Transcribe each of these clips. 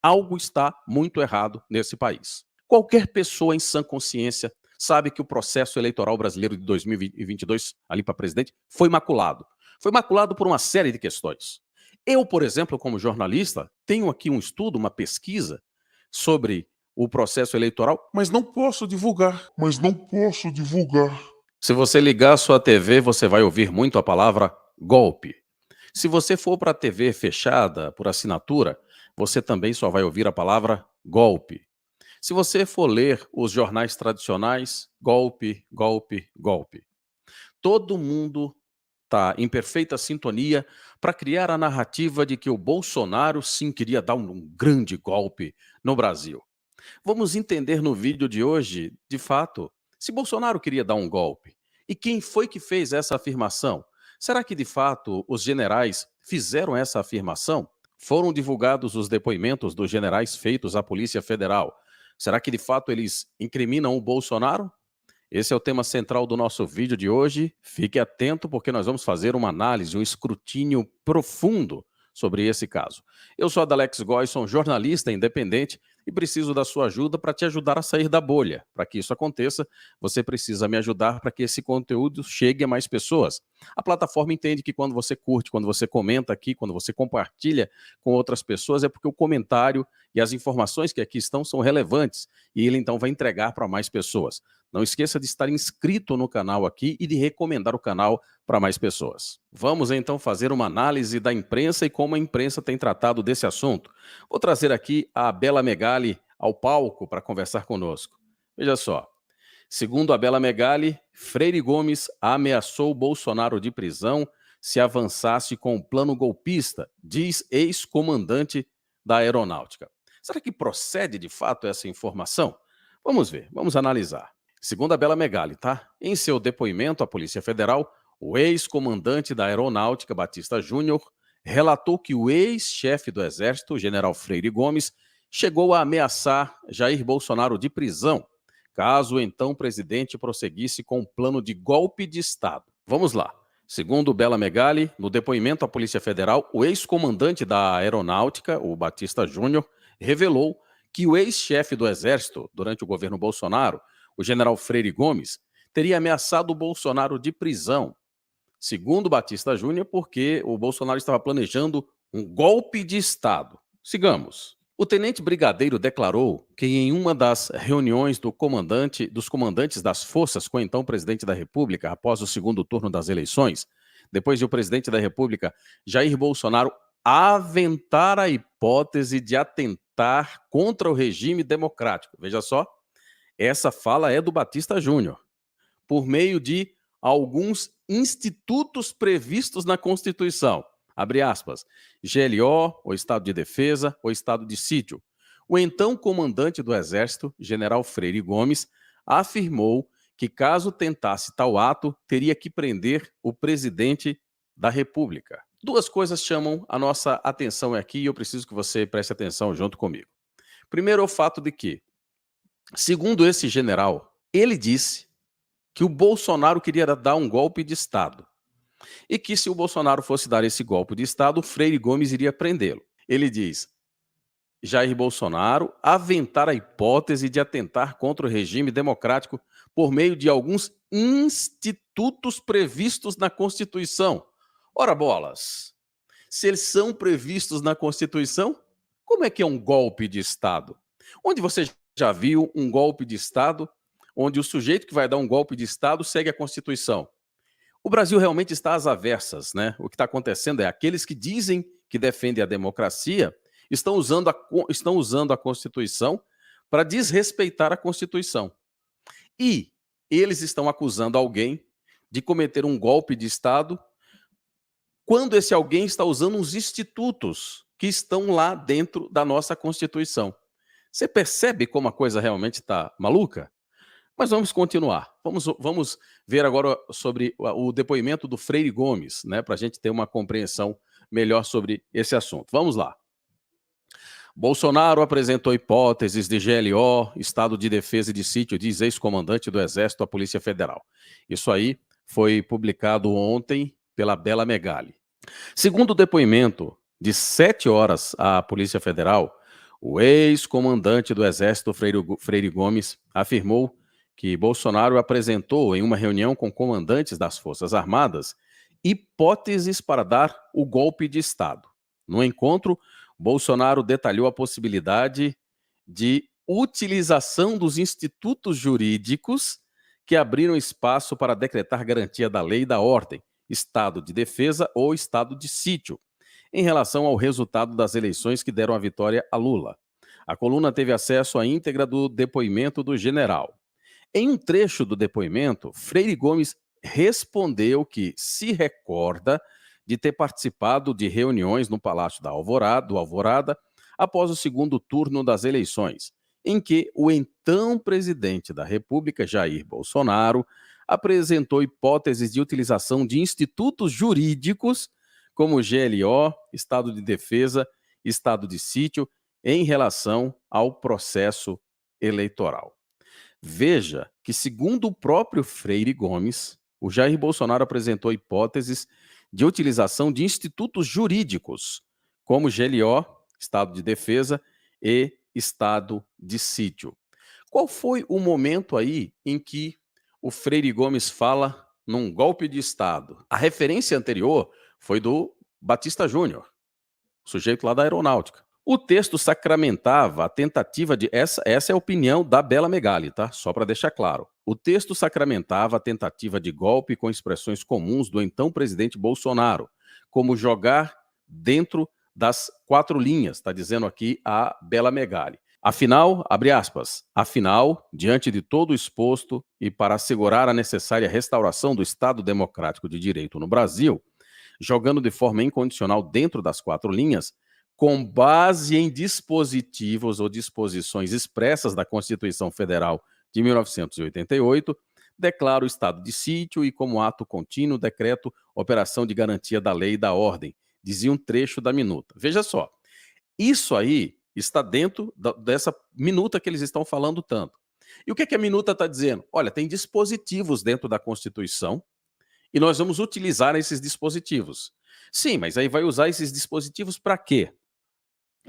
Algo está muito errado nesse país. Qualquer pessoa em sã consciência sabe que o processo eleitoral brasileiro de 2022, ali para presidente, foi maculado. Foi maculado por uma série de questões. Eu, por exemplo, como jornalista, tenho aqui um estudo, uma pesquisa sobre o processo eleitoral. Mas não posso divulgar. Se você ligar a sua TV, você vai ouvir muito a palavra golpe. Se você for para a TV fechada, por assinatura, você também só vai ouvir a palavra golpe. Se você for ler os jornais tradicionais, golpe, golpe, golpe. Todo mundo está em perfeita sintonia para criar a narrativa de que o Bolsonaro sim queria dar um grande golpe no Brasil. Vamos entender no vídeo de hoje, de fato, se Bolsonaro queria dar um golpe. E quem foi que fez essa afirmação? Será que de fato os generais fizeram essa afirmação? Foram divulgados os depoimentos dos generais feitos à Polícia Federal. Será que de fato eles incriminam o Bolsonaro? Esse é o tema central do nosso vídeo de hoje. Fique atento porque nós vamos fazer uma análise, um escrutínio profundo sobre esse caso. Eu sou Adalex Goyson, jornalista independente e preciso da sua ajuda para te ajudar a sair da bolha. Para que isso aconteça, você precisa me ajudar para que esse conteúdo chegue a mais pessoas. A plataforma entende que quando você curte, quando você comenta aqui, quando você compartilha com outras pessoas, é porque o comentário e as informações que aqui estão são relevantes e ele então vai entregar para mais pessoas. Não esqueça de estar inscrito no canal aqui e de recomendar o canal para mais pessoas. Vamos então fazer uma análise da imprensa e como a imprensa tem tratado desse assunto. Vou trazer aqui a Bela Megali ao palco para conversar conosco. Veja só, segundo a Bela Megali, Freire Gomes ameaçou Bolsonaro de prisão se avançasse com o plano golpista, diz ex-comandante da Aeronáutica. Será que procede de fato essa informação? Vamos ver, vamos analisar. Segundo a Bela Megali, tá? Em seu depoimento à Polícia Federal, o ex-comandante da Aeronáutica, Batista Júnior, relatou que o ex-chefe do Exército, general Freire Gomes, chegou a ameaçar Jair Bolsonaro de prisão, caso então o presidente prosseguisse com um plano de golpe de Estado. Vamos lá. Segundo Bela Megali, no depoimento à Polícia Federal, o ex-comandante da Aeronáutica, o Batista Júnior, revelou que o ex-chefe do Exército, durante o governo Bolsonaro, o general Freire Gomes, teria ameaçado o Bolsonaro de prisão, segundo Batista Júnior, porque o Bolsonaro estava planejando um golpe de Estado. Sigamos. O tenente brigadeiro declarou que em uma das reuniões dos comandantes das forças com o então presidente da República, após o segundo turno das eleições, depois de o presidente da República, Jair Bolsonaro, aventar a hipótese de atentar contra o regime democrático. Veja só, essa fala é do Batista Júnior, por meio de alguns institutos previstos na Constituição. Abre aspas, GLO, o Estado de Defesa, o Estado de Sítio. O então comandante do Exército, general Freire Gomes, afirmou que caso tentasse tal ato, teria que prender o presidente da República. Duas coisas chamam a nossa atenção aqui e eu preciso que você preste atenção junto comigo. Primeiro, o fato de que, segundo esse general, ele disse que o Bolsonaro queria dar um golpe de Estado e que se o Bolsonaro fosse dar esse golpe de Estado, Freire Gomes iria prendê-lo. Ele diz, Jair Bolsonaro aventar a hipótese de atentar contra o regime democrático por meio de alguns institutos previstos na Constituição. Ora bolas, se eles são previstos na Constituição, como é que é um golpe de Estado? Onde você já viu um golpe de Estado onde o sujeito que vai dar um golpe de Estado segue a Constituição? O Brasil realmente está às avessas, né? O que está acontecendo é aqueles que dizem que defendem a democracia estão usando a Constituição para desrespeitar a Constituição. E eles estão acusando alguém de cometer um golpe de Estado quando esse alguém está usando uns institutos que estão lá dentro da nossa Constituição. Você percebe como a coisa realmente está maluca? Mas vamos continuar. Vamos ver agora sobre o depoimento do Freire Gomes, né, para a gente ter uma compreensão melhor sobre esse assunto. Vamos lá. Bolsonaro apresentou hipóteses de GLO, Estado de Defesa e de Sítio, diz ex-comandante do Exército à Polícia Federal. Isso aí foi publicado ontem pela Bela Megali. Segundo o depoimento de 7 horas à Polícia Federal, O ex-comandante do Exército, Freire Gomes, afirmou que Bolsonaro apresentou em uma reunião com comandantes das Forças Armadas hipóteses para dar o golpe de Estado. No encontro, Bolsonaro detalhou a possibilidade de utilização dos institutos jurídicos que abriram espaço para decretar garantia da lei e da ordem, estado de defesa ou estado de sítio, em relação ao resultado das eleições que deram a vitória a Lula. A coluna teve acesso à íntegra do depoimento do general. Em um trecho do depoimento, Freire Gomes respondeu que se recorda de ter participado de reuniões no Palácio do Alvorada após o segundo turno das eleições, em que o então presidente da República, Jair Bolsonaro, apresentou hipóteses de utilização de institutos jurídicos como GLO, Estado de Defesa, Estado de Sítio, em relação ao processo eleitoral. Veja que, segundo o próprio Freire Gomes, o Jair Bolsonaro apresentou hipóteses de utilização de institutos jurídicos, como GLO, Estado de Defesa, e Estado de Sítio. Qual foi o momento aí em que o Freire Gomes fala num golpe de Estado? A referência anterior foi do Batista Júnior, sujeito lá da aeronáutica. O texto sacramentava a tentativa de... Essa é a opinião da Bela Megali, tá? Só para deixar claro. O texto sacramentava a tentativa de golpe com expressões comuns do então presidente Bolsonaro, como jogar dentro das 4 linhas, está dizendo aqui a Bela Megali. Afinal, abre aspas, afinal, diante de todo o exposto e para assegurar a necessária restauração do Estado Democrático de Direito no Brasil, jogando de forma incondicional dentro das 4 linhas, com base em dispositivos ou disposições expressas da Constituição Federal de 1988, declara o estado de sítio e, como ato contínuo, decreto operação de garantia da lei e da ordem, dizia um trecho da minuta. Veja só, isso aí está dentro dessa minuta que eles estão falando tanto. E o que a minuta está dizendo? Olha, tem dispositivos dentro da Constituição e nós vamos utilizar esses dispositivos. Sim, mas aí vai usar esses dispositivos para quê?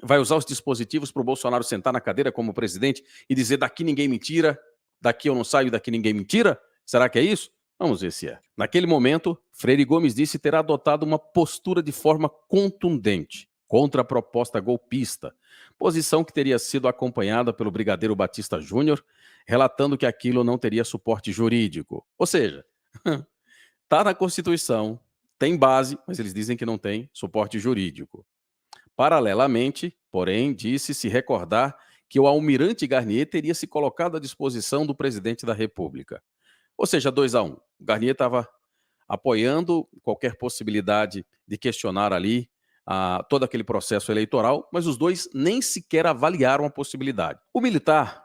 Vai usar os dispositivos para o Bolsonaro sentar na cadeira como presidente e dizer daqui ninguém me tira, daqui eu não saio, daqui ninguém me tira? Será que é isso? Vamos ver se é. Naquele momento, Freire Gomes disse ter adotado uma postura de forma contundente contra a proposta golpista, posição que teria sido acompanhada pelo brigadeiro Batista Júnior, relatando que aquilo não teria suporte jurídico. Ou seja, está na Constituição, tem base, mas eles dizem que não tem suporte jurídico. Paralelamente, porém, disse se recordar que o almirante Garnier teria se colocado à disposição do presidente da República. Ou seja, 2-1. O Garnier estava apoiando qualquer possibilidade de questionar ali todo aquele processo eleitoral, mas os dois nem sequer avaliaram a possibilidade. O militar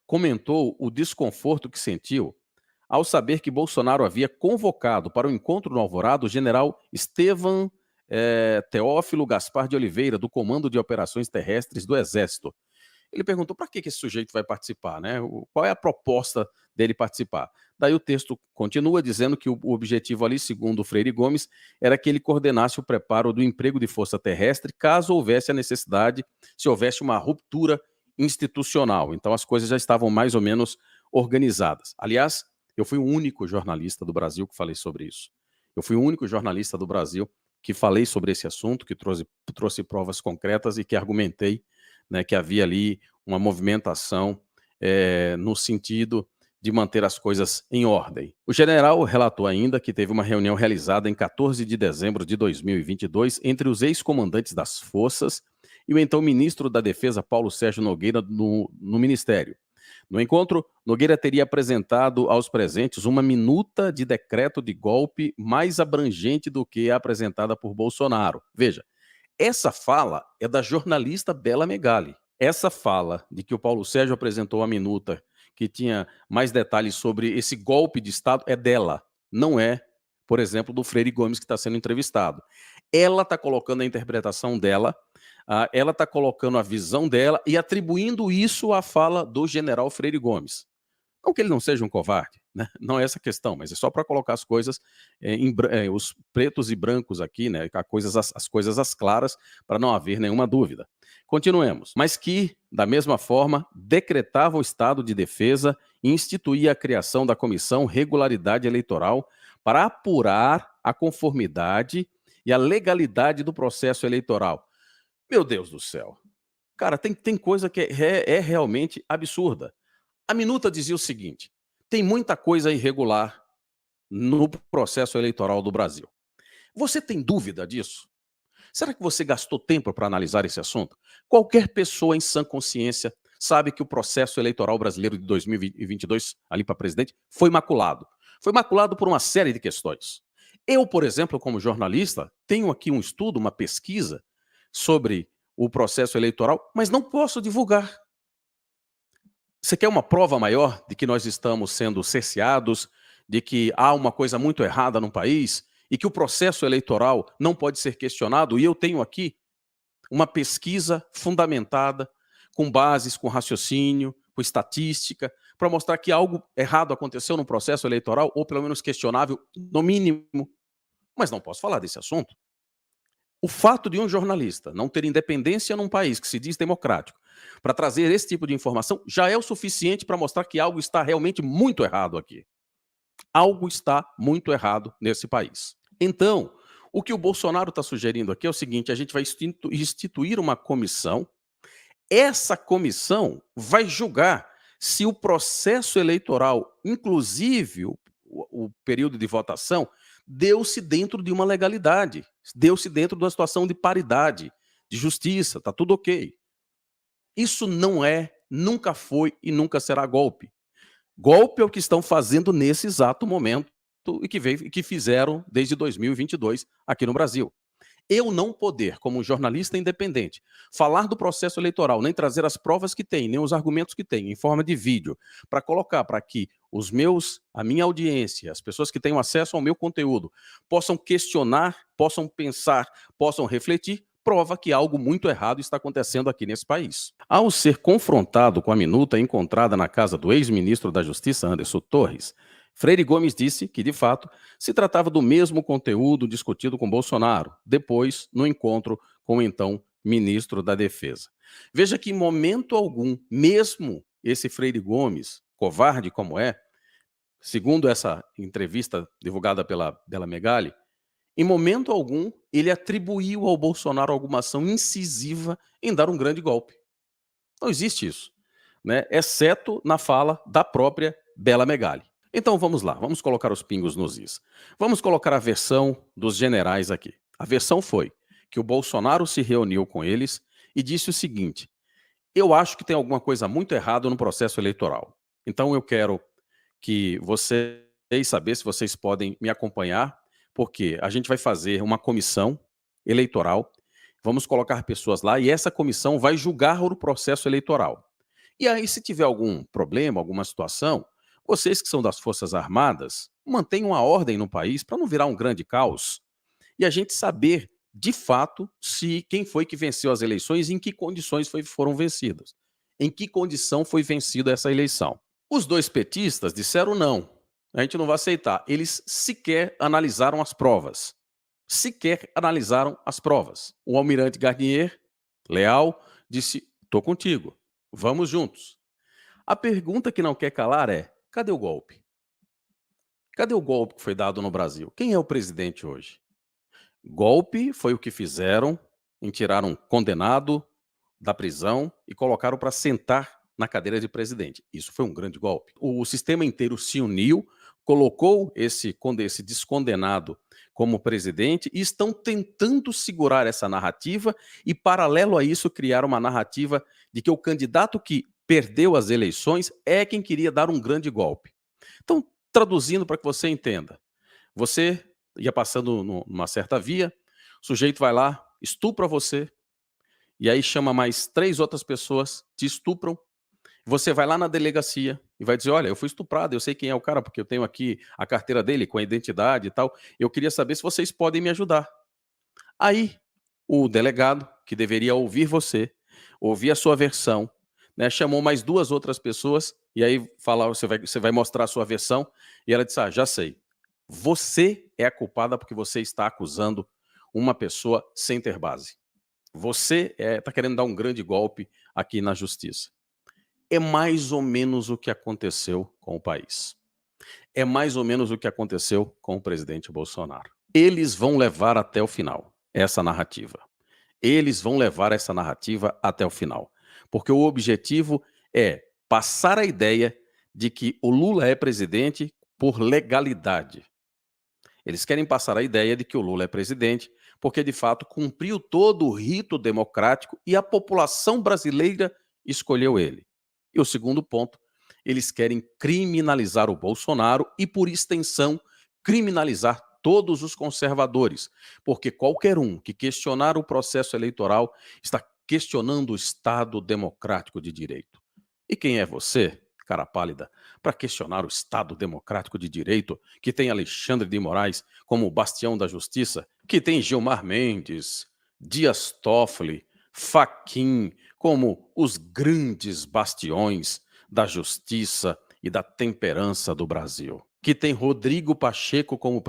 comentou o desconforto que sentiu ao saber que Bolsonaro havia convocado para o encontro no Alvorada o general Estevam Teófilo Gaspar de Oliveira, do Comando de Operações Terrestres do Exército. Ele perguntou para que esse sujeito vai participar, né? Qual é a proposta dele participar? Daí o texto continua dizendo que o objetivo ali, segundo o Freire Gomes, era que ele coordenasse o preparo do emprego de força terrestre caso houvesse a necessidade, se houvesse uma ruptura institucional. Então as coisas já estavam mais ou menos organizadas. Aliás, eu fui o único jornalista do Brasil que falei sobre isso. Eu fui o único jornalista do Brasil que falei sobre esse assunto, que trouxe provas concretas e que argumentei, né, que havia ali uma movimentação no sentido de manter as coisas em ordem. O general relatou ainda que teve uma reunião realizada em 14 de dezembro de 2022 entre os ex-comandantes das forças e o então ministro da Defesa, Paulo Sérgio Nogueira, no Ministério. No encontro, Nogueira teria apresentado aos presentes uma minuta de decreto de golpe mais abrangente do que a apresentada por Bolsonaro. Veja, essa fala é da jornalista Bela Megali. Essa fala de que o Paulo Sérgio apresentou a minuta que tinha mais detalhes sobre esse golpe de Estado é dela, não é, por exemplo, do Freire Gomes que está sendo entrevistado. Ela está colocando a interpretação dela, ela está colocando a visão dela e atribuindo isso à fala do general Freire Gomes. Não que ele não seja um covarde, né? Não é essa a questão, mas é só para colocar as coisas, os pretos e brancos aqui, né? As coisas às claras, para não haver nenhuma dúvida. Continuemos. Mas que, da mesma forma, decretava o estado de defesa e instituía a criação da Comissão Regularidade Eleitoral para apurar a conformidade e a legalidade do processo eleitoral. Meu Deus do céu. Cara, tem coisa que é realmente absurda. A minuta dizia o seguinte: tem muita coisa irregular no processo eleitoral do Brasil. Você tem dúvida disso? Será que você gastou tempo para analisar esse assunto? Qualquer pessoa em sã consciência sabe que o processo eleitoral brasileiro de 2022, ali para presidente, foi maculado. Foi maculado por uma série de questões. Eu, por exemplo, como jornalista, tenho aqui um estudo, uma pesquisa sobre o processo eleitoral, mas não posso divulgar. Você quer uma prova maior de que nós estamos sendo cerceados, de que há uma coisa muito errada no país e que o processo eleitoral não pode ser questionado? E eu tenho aqui uma pesquisa fundamentada, com bases, com raciocínio, com estatística, para mostrar que algo errado aconteceu no processo eleitoral, ou pelo menos questionável, no mínimo. Mas não posso falar desse assunto. O fato de um jornalista não ter independência num país que se diz democrático para trazer esse tipo de informação já é o suficiente para mostrar que algo está realmente muito errado aqui. Algo está muito errado nesse país. Então, o que o Bolsonaro está sugerindo aqui é o seguinte: a gente vai instituir uma comissão. Essa comissão vai julgar se o processo eleitoral, inclusive o período de votação, deu-se dentro de uma legalidade, deu-se dentro de uma situação de paridade, de justiça, está tudo ok. Isso não é, nunca foi e nunca será golpe. Golpe é o que estão fazendo nesse exato momento e que fizeram desde 2022 aqui no Brasil. Eu não poder, como jornalista independente, falar do processo eleitoral, nem trazer as provas que tem, nem os argumentos que tem, em forma de vídeo, para colocar para que a minha audiência, as pessoas que tenham acesso ao meu conteúdo, possam questionar, possam pensar, possam refletir, prova que algo muito errado está acontecendo aqui nesse país. Ao ser confrontado com a minuta encontrada na casa do ex-ministro da Justiça, Anderson Torres, Freire Gomes disse que, de fato, se tratava do mesmo conteúdo discutido com Bolsonaro, depois, no encontro com o então ministro da Defesa. Veja que, em momento algum, mesmo esse Freire Gomes, covarde como é, segundo essa entrevista divulgada pela Bela Megali, em momento algum ele atribuiu ao Bolsonaro alguma ação incisiva em dar um grande golpe. Não existe isso, né? Exceto na fala da própria Bela Megali. Então vamos lá, vamos colocar os pingos nos is. Vamos colocar a versão dos generais aqui. A versão foi que o Bolsonaro se reuniu com eles e disse o seguinte: eu acho que tem alguma coisa muito errada no processo eleitoral. Então eu quero que vocês saber se vocês podem me acompanhar, porque a gente vai fazer uma comissão eleitoral, vamos colocar pessoas lá e essa comissão vai julgar o processo eleitoral. E aí, se tiver algum problema, alguma situação, vocês que são das Forças Armadas, mantenham a ordem no país para não virar um grande caos e a gente saber, de fato, se quem foi que venceu as eleições e em que condições foram vencidas. Em que condição foi vencida essa eleição. Os dois petistas disseram não, a gente não vai aceitar. Eles sequer analisaram as provas. Sequer analisaram as provas. O almirante Garnier, leal, disse: estou contigo, vamos juntos. A pergunta que não quer calar é: cadê o golpe? Cadê o golpe que foi dado no Brasil? Quem é o presidente hoje? Golpe foi o que fizeram em tirar um condenado da prisão e colocaram para sentar na cadeira de presidente. Isso foi um grande golpe. O sistema inteiro se uniu, colocou esse descondenado como presidente e estão tentando segurar essa narrativa e, paralelo a isso, criar uma narrativa de que o candidato que perdeu as eleições é quem queria dar um grande golpe. Então, traduzindo para que você entenda, você ia passando numa certa via, o sujeito vai lá, estupra você, e aí chama mais 3 outras pessoas, te estupram, você vai lá na delegacia e vai dizer: olha, eu fui estuprado, eu sei quem é o cara, porque eu tenho aqui a carteira dele com a identidade e tal, eu queria saber se vocês podem me ajudar. Aí, o delegado, que deveria ouvir você, ouvir a sua versão, né, chamou mais 2 outras pessoas, e aí você vai mostrar a sua versão, e ela disse: ah, já sei, você é a culpada porque você está acusando uma pessoa sem ter base. Você está querendo dar um grande golpe aqui na justiça. É mais ou menos o que aconteceu com o país. É mais ou menos o que aconteceu com o presidente Bolsonaro. Eles vão levar até o final essa narrativa. Eles vão levar essa narrativa até o final. Porque o objetivo é passar a ideia de que o Lula é presidente por legalidade. Eles querem passar a ideia de que o Lula é presidente porque, de fato, cumpriu todo o rito democrático e a população brasileira escolheu ele. E o segundo ponto, eles querem criminalizar o Bolsonaro e, por extensão, criminalizar todos os conservadores, porque qualquer um que questionar o processo eleitoral está questionando o Estado democrático de direito. E quem é você, cara pálida, para questionar o Estado democrático de direito que tem Alexandre de Moraes como o bastião da justiça, que tem Gilmar Mendes, Dias Toffoli, Fachin como os grandes bastiões da justiça e da temperança do Brasil, que tem Rodrigo Pacheco como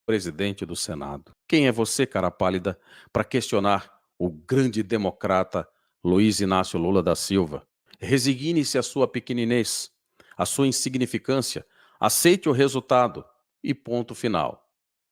presidente do Senado. Quem é você, cara pálida, para questionar o grande democrata Luiz Inácio Lula da Silva? Resigne-se à sua pequeninez, à sua insignificância, aceite o resultado e ponto final.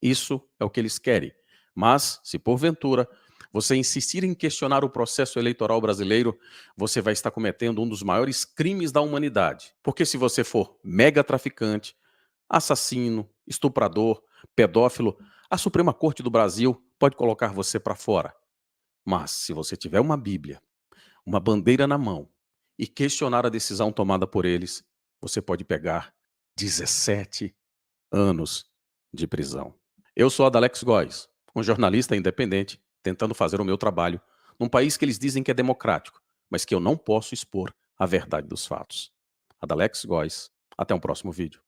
Isso é o que eles querem. Mas, se porventura você insistir em questionar o processo eleitoral brasileiro, você vai estar cometendo um dos maiores crimes da humanidade. Porque se você for mega traficante, assassino, estuprador, pedófilo, a Suprema Corte do Brasil pode colocar você para fora. Mas, se você tiver uma Bíblia, uma bandeira na mão e questionar a decisão tomada por eles, você pode pegar 17 anos de prisão. Eu sou Adalex Góes, um jornalista independente tentando fazer o meu trabalho num país que eles dizem que é democrático, mas que eu não posso expor a verdade dos fatos. Adalex Góes, até um próximo vídeo.